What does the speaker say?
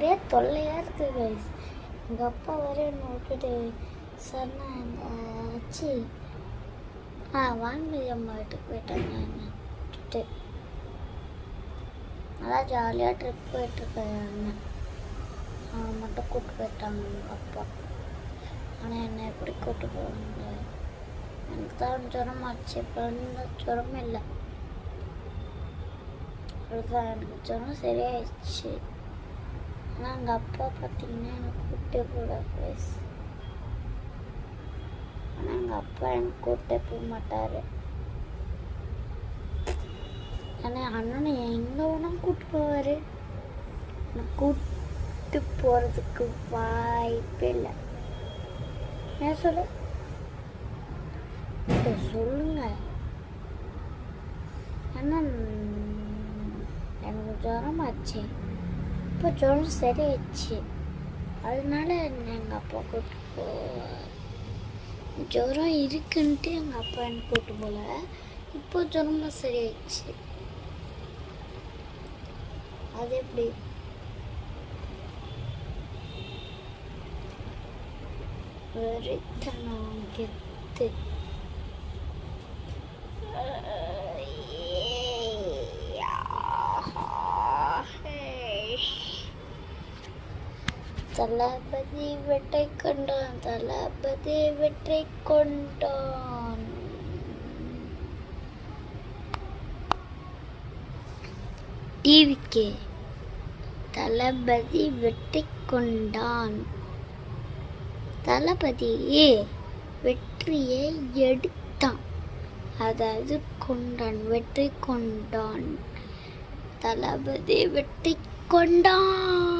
ஒரே தொல்லையாக இருக்குது கைஸ். எங்கள் அப்பா வர என்னை விட்டுட்டு சொன்னா ஆச்சு வான்மதி அம்மா வீட்டுக்கு போயிட்டாங்க. என்னை விட்டுட்டு நல்லா ஜாலியாக ட்ரிப் போயிட்டுருக்கேன். அண்ணன் அவன் மட்டும் கூப்பிட்டு போயிட்டாங்க எங்கள் அப்பா. ஆனால் என்னை எப்படி கூப்பிட்டு போவாங்க? எனக்கு தான் ஜுரமாச்சு. இப்போ ஜுரமே இல்லை. அதுதான் எனக்கு ஜுரம் சரியாயிடுச்சு. ஆனால் எங்கள் அப்பா பார்த்தீங்கன்னா எனக்கு கூப்பிட்டே போகல கைஸ். ஆனால் எங்கள் அப்பா எனக்கு கூப்பிட்டே போக மாட்டார். ஆனால் அண்ணனை எங்கே வேணாலும் கூப்பிட்டு போவார். எனக்கு கூப்பிட்டு போகிறதுக்கு வாய்ப்பே இல்லை. ஏன் சொல்லு சொல்லுங்க. ஆனால் எனக்கு ஜுரமாச்சு. இப்போ ஜுரம் சரியாயிடுச்சு. அதனால எங்கள் அப்பா கூப்பிட்டு போவார். ஜுரம் இருக்குன்ட்டு எங்கள் அப்பா எனக்கு கூப்பிட்டு போகல. இப்போ ஜுரமாக சரியாயிடுச்சு. அது எப்படி? வெறித்தனம் கெத்து. தளபதி வெற்றி கொண்டான், தளபதி வெற்றி கொண்டான். டிவிக்கு தளபதி வெற்றி கொண்டான். தளபதியே வெற்றியை எடுத்தான், அதாவது கொண்டான், வெற்றி கொண்டான். தளபதி வெற்றி கொண்டான்.